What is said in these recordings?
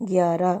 11।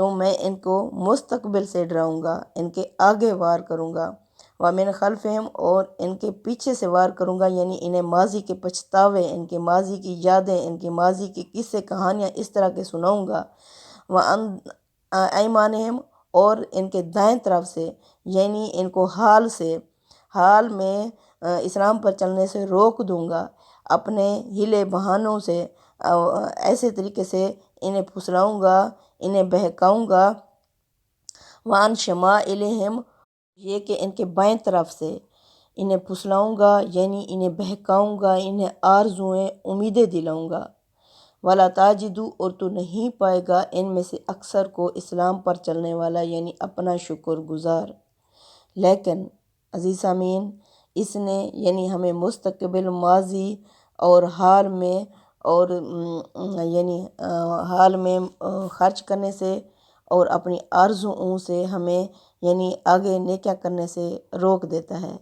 تو میں ان کو مستقبل سے ڈراؤں گا، ان کے آگے وار کروں گا، وَمِنْ خَلْفِهِمْ اور ان کے پیچھے سے وار کروں گا، یعنی انہیں ماضی کے پچھتاوے، ان کے ماضی کی یادیں، ان کے ماضی کی قصے کہانیاں اس طرح کے سناؤں گا، وَعَنْ أَيْمَانِهِمْ اور ان کے دائیں طرف سے، یعنی ان کو حال میں اسلام پر چلنے سے روک دوں گا، اپنے ہیلے بہانوں سے ایسے طریقے سے انہیں پھسلاؤں گا، انہیں بہکاؤں گا، وَعَنْ شَمَائِلِهِمْ یہ کہ ان کے بائیں طرف سے انہیں پھسلاؤں گا، یعنی انہیں بہکاؤں گا، انہیں آرزوئیں امیدیں دلاؤں گا، وَلَا تَجِدُ اور تو نہیں پائے گا ان میں سے اکثر کو اسلام پر چلنے والا، یعنی اپنا شکر گزار۔ لیکن عزیز سامعین، اس نے یعنی ہمیں مستقبل، ماضی اور حال میں اور یعنی حال میں خرچ کرنے سے اور اپنی آرزوؤں سے ہمیں یعنی آگے نیکیاں کرنے سے روک دیتا ہے،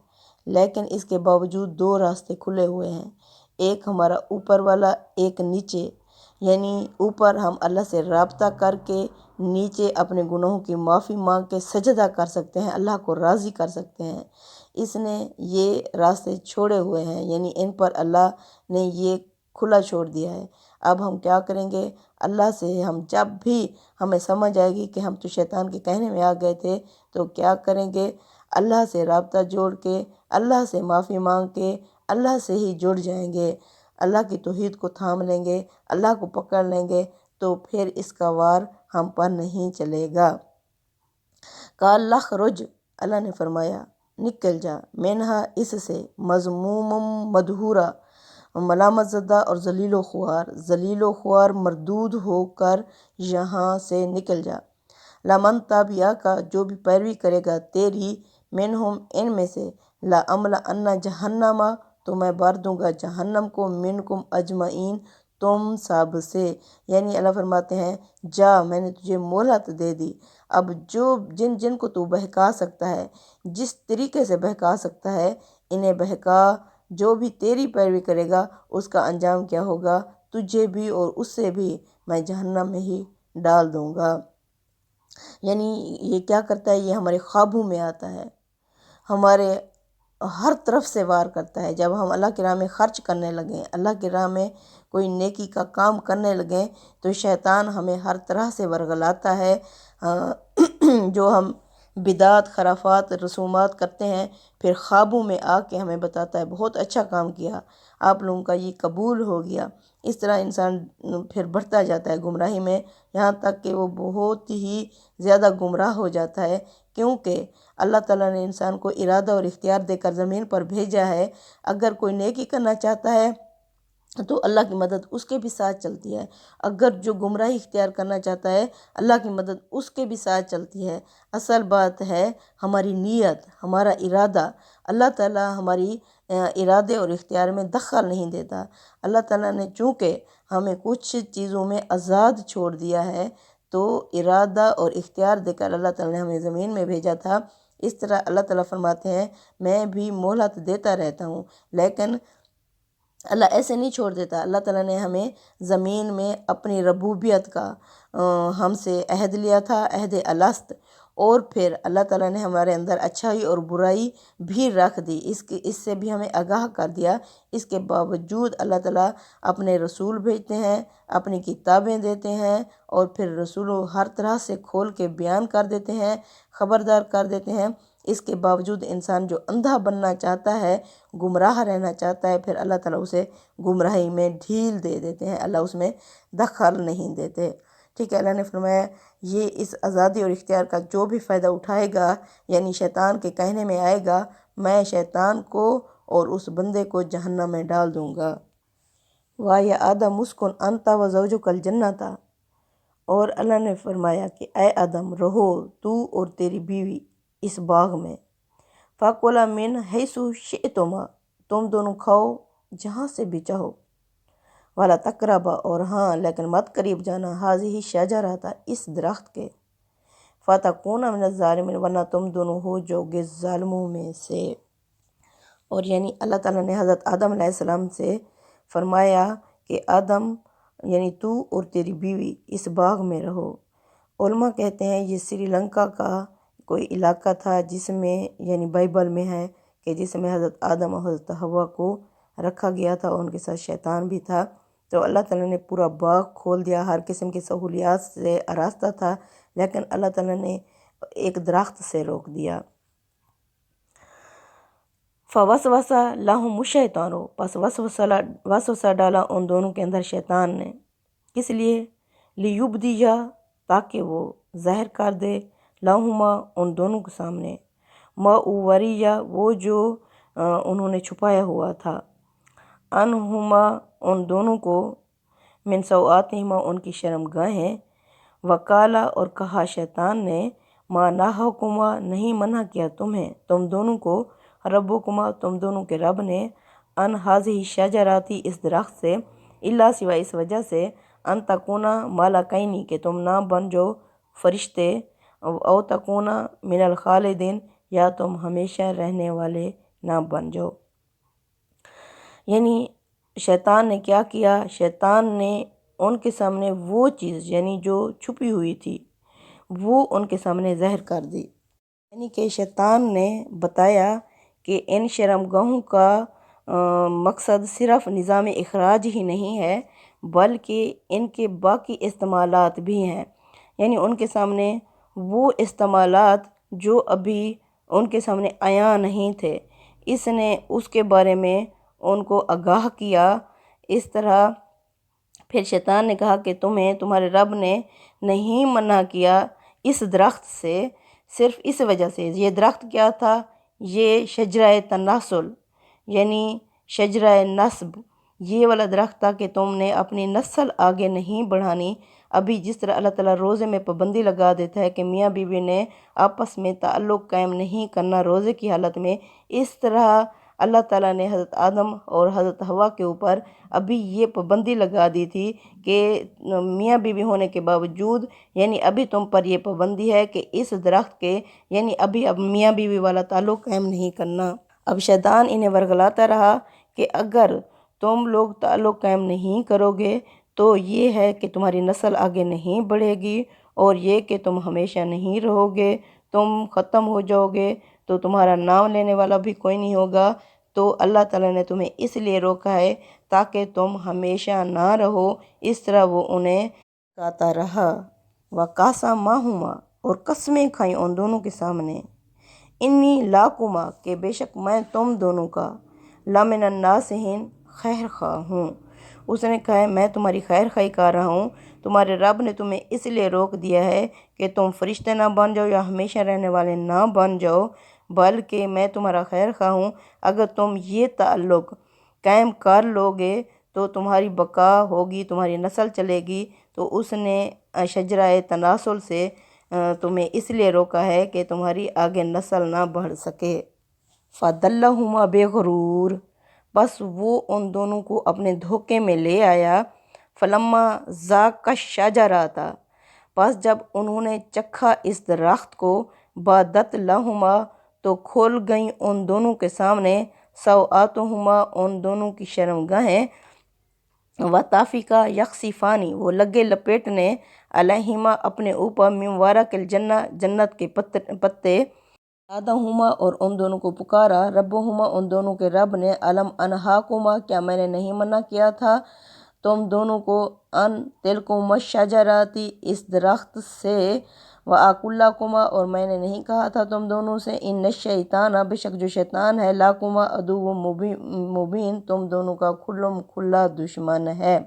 لیکن اس کے باوجود دو راستے کھلے ہوئے ہیں، ایک ہمارا اوپر والا، ایک نیچے، یعنی اوپر ہم اللہ سے رابطہ کر کے، نیچے اپنے گناہوں کی معافی مانگ کے سجدہ کر سکتے ہیں، اللہ کو راضی کر سکتے ہیں۔ اس نے یہ راستے چھوڑے ہوئے ہیں، یعنی ان پر اللہ نے یہ کھلا چھوڑ دیا ہے۔ اب ہم کیا کریں گے؟ اللہ سے ہم جب بھی ہمیں سمجھ آئے گی کہ ہم تو شیطان کے کہنے میں آ گئے تھے، تو کیا کریں گے؟ اللہ سے رابطہ جوڑ کے، اللہ سے معافی مانگ کے، اللہ سے ہی جڑ جائیں گے، اللہ کی توحید کو تھام لیں گے، اللہ کو پکڑ لیں گے، تو پھر اس کا وار ہم پر نہیں چلے گا۔ قال اخرج اللہ نے فرمایا نکل جا، منہا اس سے، مذموم مدحورا ملامت زدہ اور ذلیل و خوار مردود ہو کر یہاں سے نکل جا، لمن تابعہ کا جو بھی پیروی کرے گا تیری، منہم ان میں سے، لَأَمْلَأَنَّ جہنم تو میں بھر دوں گا جہنم کو، منکم اجمعین تم سب سے، یعنی اللہ فرماتے ہیں جا میں نے تجھے مہلت دے دی، اب جو جن کو تو بہکا سکتا ہے، جس طریقے سے بہکا سکتا ہے انہیں بہکا، جو بھی تیری پیروی کرے گا اس کا انجام کیا ہوگا؟ تجھے بھی اور اس سے بھی میں جہنم میں ہی ڈال دوں گا۔ یعنی یہ کیا کرتا ہے؟ یہ ہمارے خوابوں میں آتا ہے، ہمارے ہر طرف سے وار کرتا ہے۔ جب ہم اللہ کی راہ میں خرچ کرنے لگیں، اللہ کی راہ میں کوئی نیکی کا کام کرنے لگیں، تو شیطان ہمیں ہر طرح سے ورغلاتا ہے۔ جو ہم بدعات، خرافات، رسومات کرتے ہیں، پھر خوابوں میں آ کے ہمیں بتاتا ہے بہت اچھا کام کیا، آپ لوگوں کا یہ قبول ہو گیا۔ اس طرح انسان پھر بڑھتا جاتا ہے گمراہی میں، یہاں تک کہ وہ بہت ہی زیادہ گمراہ ہو جاتا ہے، کیونکہ اللہ تعالیٰ نے انسان کو ارادہ اور اختیار دے کر زمین پر بھیجا ہے۔ اگر کوئی نیکی کرنا چاہتا ہے تو اللہ کی مدد اس کے بھی ساتھ چلتی ہے، اگر جو گمراہی اختیار کرنا چاہتا ہے اللہ کی مدد اس کے بھی ساتھ چلتی ہے۔ اصل بات ہے ہماری نیت، ہمارا ارادہ۔ اللہ تعالیٰ ہماری ارادے اور اختیار میں دخل نہیں دیتا۔ اللہ تعالیٰ نے چونکہ ہمیں کچھ چیزوں میں آزاد چھوڑ دیا ہے، تو ارادہ اور اختیار دے کر اللہ تعالیٰ نے ہمیں زمین میں بھیجا تھا۔ اس طرح اللہ تعالیٰ فرماتے ہیں میں بھی مہلت دیتا رہتا ہوں، لیکن اللہ ایسے نہیں چھوڑ دیتا۔ اللہ تعالیٰ نے ہمیں زمین میں اپنی ربوبیت کا ہم سے عہد لیا تھا، عہد الست، اور پھر اللہ تعالیٰ نے ہمارے اندر اچھائی اور برائی بھی رکھ دی، اس سے بھی ہمیں آگاہ کر دیا۔ اس کے باوجود اللہ تعالیٰ اپنے رسول بھیجتے ہیں، اپنی کتابیں دیتے ہیں، اور پھر رسول ہر طرح سے کھول کے بیان کر دیتے ہیں، خبردار کر دیتے ہیں۔ اس کے باوجود انسان جو اندھا بننا چاہتا ہے، گمراہ رہنا چاہتا ہے، پھر اللہ تعالیٰ اسے گمراہی میں ڈھیل دے دیتے ہیں، اللہ اس میں دخل نہیں دیتے۔ ٹھیک ہے، اللہ نے فرمایا یہ اس آزادی اور اختیار کا جو بھی فائدہ اٹھائے گا، یعنی شیطان کے کہنے میں آئے گا، میں شیطان کو اور اس بندے کو جہنم میں ڈال دوں گا۔ وَيَا آدَمُ اسْكُنْ أَنْتَ وَزَوْجُكَ الْجَنَّةَ اور اللہ نے فرمایا کہ اے آدم رہو تو اور تیری بیوی اس باغ میں، فَكُلَا مِنْ حَيْثُ شِئْتُمَا تم دونوں کھاؤ جہاں سے بھی چاہو، وَلَا تَقْرَبَا اور ہاں لیکن مت قریب جانا، هَذِهِ الشَّجَرَةَ اس درخت کے، فَتَكُونَ مِنَ الظَّالِمِينَ ورنہ تم دونوں ہو جاؤگے ظالموں میں سے۔ اور یعنی اللہ تعالیٰ نے حضرت آدم علیہ السلام سے فرمایا کہ آدم یعنی تو اور تیری بیوی اس باغ میں رہو، علماء کہتے ہیں یہ سری لنکا کا کوئی علاقہ تھا جس میں یعنی بائبل میں ہے کہ جس میں حضرت آدم اور حضرت حوا کو رکھا گیا تھا اور ان کے ساتھ شیطان بھی تھا۔ تو اللہ تعالیٰ نے پورا باغ کھول دیا، ہر قسم کی سہولیات سے آراستہ تھا، لیکن اللہ تعالیٰ نے ایک درخت سے روک دیا۔ فوسوسہ لہم الشیطان، پس وسوسہ ڈالا ان دونوں کے اندر شیطان نے، کس لیے؟ لیبدیا، تاکہ وہ ظاہر کر دے، لہما ان دونوں کے سامنے، ما وریا وہ جو انہوں نے چھپایا ہوا تھا، انہما ان دونوں کو، من سوآتہما ان کی شرمگاہیں، وکالا اور کہا شیطان نے، ما نہاکما نہیں منع کیا تمہیں، تم دونوں کو، ربکما تم دونوں کے رب نے، ان ہذہ شجراتی اس درخت سے، الا سوائے اس وجہ سے، ان تکونا مالکینی کہ تم نہ بن جاؤ فرشتے، او تکونا من الخالدین یا تم ہمیشہ رہنے والے نہ بن جاؤ۔ یعنی شیطان نے کیا کیا؟ شیطان نے ان کے سامنے وہ چیز یعنی جو چھپی ہوئی تھی وہ ان کے سامنے ظاہر کر دی، یعنی کہ شیطان نے بتایا کہ ان شرمگاہوں کا مقصد صرف نظام اخراج ہی نہیں ہے بلکہ ان کے باقی استعمالات بھی ہیں، یعنی ان کے سامنے وہ استعمالات جو ابھی ان کے سامنے عیاں نہیں تھے، اس نے اس کے بارے میں ان کو آگاہ کیا۔ اس طرح پھر شیطان نے کہا کہ تمہیں تمہارے رب نے نہیں منع کیا اس درخت سے، صرف اس وجہ سے۔ یہ درخت کیا تھا؟ یہ شجرہ تناسل یعنی شجرہ نسب، یہ والا درخت تھا کہ تم نے اپنی نسل آگے نہیں بڑھانی۔ ابھی جس طرح اللہ تعالیٰ روزے میں پابندی لگا دیتا ہے کہ میاں بیوی نے آپس میں تعلق قائم نہیں کرنا روزے کی حالت میں، اس طرح اللہ تعالیٰ نے حضرت آدم اور حضرت حوا کے اوپر ابھی یہ پابندی لگا دی تھی کہ میاں بیوی ہونے کے باوجود یعنی ابھی تم پر یہ پابندی ہے کہ اس درخت کے یعنی اب میاں بیوی والا تعلق قائم نہیں کرنا۔ اب شیطان انہیں ورگلاتا رہا کہ اگر تم لوگ تعلق قائم نہیں کرو گے تو یہ ہے کہ تمہاری نسل آگے نہیں بڑھے گی، اور یہ کہ تم ہمیشہ نہیں رہو گے، تم ختم ہو جاؤ گے، تو تمہارا نام لینے والا بھی کوئی نہیں ہوگا۔ تو اللہ تعالیٰ نے تمہیں اس لیے روکا ہے تاکہ تم ہمیشہ نہ رہو۔ اس طرح وہ انہیں کہتا رہا۔ وَقَاسَمَہُمَا اور قسمیں کھائیں ان دونوں کے سامنے، انی لاکما کہ بے شک میں تم دونوں کا، لمن الناصحین خیر خواہ ہوں۔ اس نے کہا میں تمہاری خیر خواہی کر رہا ہوں، تمہارے رب نے تمہیں اس لیے روک دیا ہے کہ تم فرشتے نہ بن جاؤ یا ہمیشہ رہنے والے نہ بن جاؤ، بلکہ میں تمہارا خیر خواہ ہوں۔ اگر تم یہ تعلق قائم کر لو گے تو تمہاری بقا ہوگی، تمہاری نسل چلے گی۔ تو اس نے شجرہ تناسل سے تمہیں اس لیے روکا ہے کہ تمہاری آگے نسل نہ بڑھ سکے۔ فَدَلَّهُمَا بِغُرُورٍ بس وہ ان دونوں کو اپنے دھوکے میں لے آیا۔ فَلَمَّا ذَاقَا الشَّجَرَةَ بس جب انہوں نے چکھا اس درخت کو، بَدَتْ لَهُمَا تو کھول گئیں ان دونوں کے سامنے، سَوْآتُهُمَا ان دونوں کی شرمگاہیں، وَطَفِقَا يَخْصِفَانِ وہ لگے لپیٹنے، عَلَيْهِمَا اپنے اوپر، مِن وَرَقِ الْجَنَّةِ جنت کے پتے، ناداہما اور ان دونوں کو پکارا، ربہما ان دونوں کے رب نے، الم انہاکما کیا میں نے نہیں منع کیا تھا تم دونوں کو، ان تلکما الشجراتی اس درخت سے، واقول لکما اور میں نے نہیں کہا تھا تم دونوں سے، ان الشیطان بے شک جو شیطان ہے، لکما عدو مبین تم دونوں کا کھلم کھلا دشمن ہے۔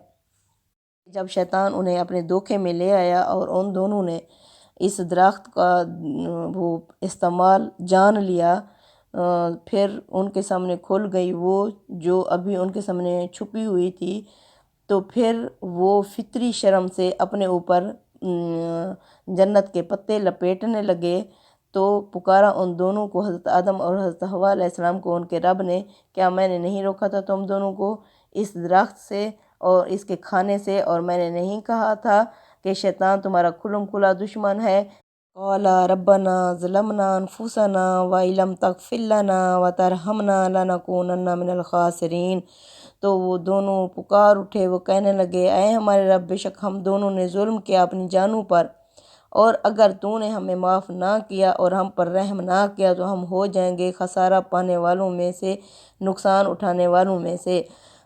جب شیطان انہیں اپنے دھوکے میں لے آیا اور ان دونوں نے اس درخت کا وہ استعمال جان لیا، پھر ان کے سامنے کھل گئی وہ جو ابھی ان کے سامنے چھپی ہوئی تھی، تو پھر وہ فطری شرم سے اپنے اوپر جنت کے پتے لپیٹنے لگے۔ تو پکارا ان دونوں کو، حضرت آدم اور حضرت حوا علیہ السلام کو ان کے رب نے، کیا میں نے نہیں روکا تھا تم دونوں کو اس درخت سے اور اس کے کھانے سے، اور میں نے نہیں کہا تھا کہ شیطان تمہارا کھلم کھلا دشمن ہے؟ قال ربنا ظلمنا انفسنا وان لم تغفر لنا وترحمنا لنکونن من الخاسرین تو وہ دونوں پکار اٹھے، وہ کہنے لگے اے ہمارے رب بے شک ہم دونوں نے ظلم کیا اپنی جانوں پر، اور اگر تو نے ہمیں معاف نہ کیا اور ہم پر رحم نہ کیا تو ہم ہو جائیں گے خسارہ پانے والوں میں سے، نقصان اٹھانے والوں میں سے۔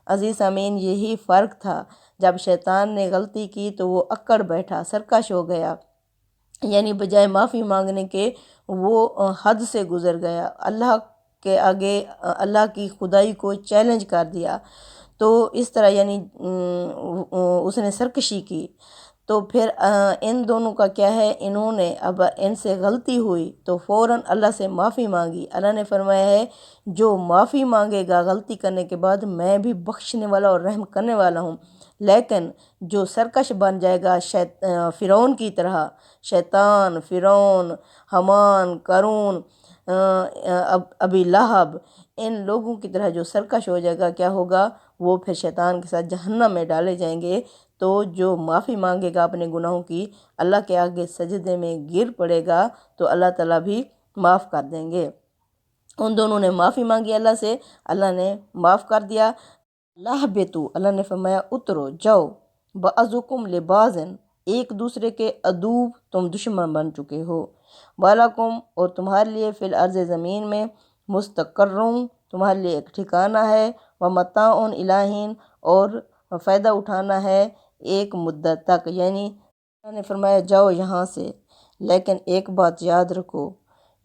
عزیز سامعین، یہی فرق تھا۔ جب شیطان نے غلطی کی تو وہ اکڑ بیٹھا، سرکش ہو گیا، یعنی بجائے معافی مانگنے کے وہ حد سے گزر گیا، اللہ کے آگے اللہ کی خدائی کو چیلنج کر دیا۔ تو اس طرح یعنی اس نے سرکشی کی۔ تو پھر ان دونوں کا کیا ہے، انہوں نے اب ان سے غلطی ہوئی تو فوراً اللہ سے معافی مانگی۔ اللہ نے فرمایا ہے جو معافی مانگے گا غلطی کرنے کے بعد میں بھی بخشنے والا اور رحم کرنے والا ہوں، لیکن جو سرکش بن جائے گا فرعون کی طرح، شیطان، فرعون، حمان، قارون، ابی لہب، ان لوگوں کی طرح جو سرکش ہو جائے گا، کیا ہوگا، وہ پھر شیطان کے ساتھ جہنم میں ڈالے جائیں گے۔ تو جو معافی مانگے گا اپنے گناہوں کی، اللہ کے آگے سجدے میں گر پڑے گا تو اللہ تعالیٰ بھی معاف کر دیں گے۔ ان دونوں نے معافی مانگی اللہ سے، اللہ نے معاف کر دیا۔ لہبتو، اللہ نے فرمایا اترو، جاؤ، بعضکم لبعض، ایک دوسرے کے عدو، تم دشمن بن چکے ہو، وَلَکُمْ، اور تمہارے لیے، فی الارض، زمین میں، مستقرٌ، تمہارے لیے ایک ٹھکانہ ہے، ومتاع الی حین، اور فائدہ اٹھانا ہے ایک مدت تک، یعنی اللہ نے فرمایا جاؤ یہاں سے، لیکن ایک بات یاد رکھو،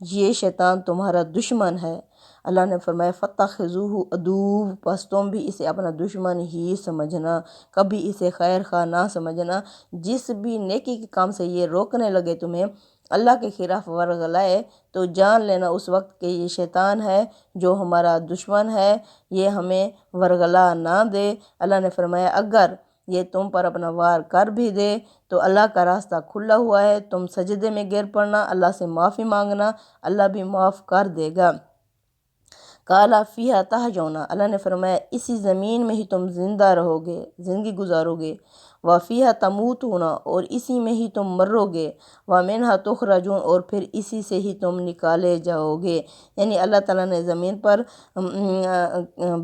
یہ شیطان تمہارا دشمن ہے۔ اللہ نے فرمایا فَاتَّخِذُوهُ عَدُوًّا، پس تم بھی اسے اپنا دشمن ہی سمجھنا، کبھی اسے خیر خواہ نہ سمجھنا۔ جس بھی نیکی کے کام سے یہ روکنے لگے تمہیں، اللہ کے خلاف ورغلائے، تو جان لینا اس وقت کہ یہ شیطان ہے جو ہمارا دشمن ہے، یہ ہمیں ورغلا نہ دے۔ اللہ نے فرمایا اگر یہ تم پر اپنا وار کر بھی دے تو اللہ کا راستہ کھلا ہوا ہے، تم سجدے میں گر پڑنا، اللہ سے معافی مانگنا، اللہ بھی معاف کر دے گا۔ قَالَ فِيهَا تَحْيَوْنَ، اللہ نے فرمایا اسی زمین میں ہی تم زندہ رہو گے، زندگی گزارو گے، وَفِيهَا تَمُوتُونَ، اور اسی میں ہی تم مرو گے، وَمِنْهَا تُخْرَجُونَ، اور پھر اسی سے ہی تم نکالے جاؤ گے۔ یعنی اللہ تعالیٰ نے زمین پر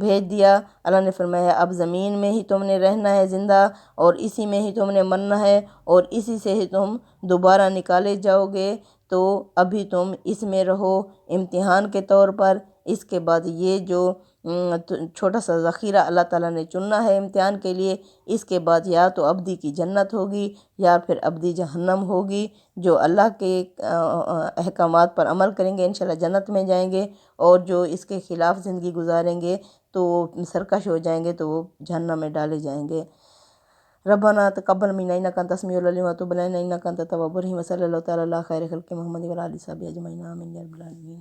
بھیج دیا۔ اللہ نے فرمایا اب زمین میں ہی تم نے رہنا ہے زندہ، اور اسی میں ہی تم نے مرنا ہے، اور اسی سے ہی تم دوبارہ نکالے جاؤ گے۔ تو ابھی تم اس میں رہو امتحان کے طور پر، اس کے بعد یہ جو چھوٹا سا ذخیرہ اللہ تعالیٰ نے چننا ہے امتحان کے لیے، اس کے بعد یا تو ابدی کی جنت ہوگی یا پھر ابدی جہنم ہوگی۔ جو اللہ کے احکامات پر عمل کریں گے انشاءاللہ جنت میں جائیں گے، اور جو اس کے خلاف زندگی گزاریں گے تو سرکش ہو جائیں گے تو وہ جہنم میں ڈالے جائیں گے۔ ربنا تقبل منا انک انت السمیع العلیم وتب علینا انک انت التواب الرحیم، صلی اللہ تعالیٰ علی خیر خلق محمد وعلی آلہ وصحبہ اجمعین، آمین یا رب العالمین۔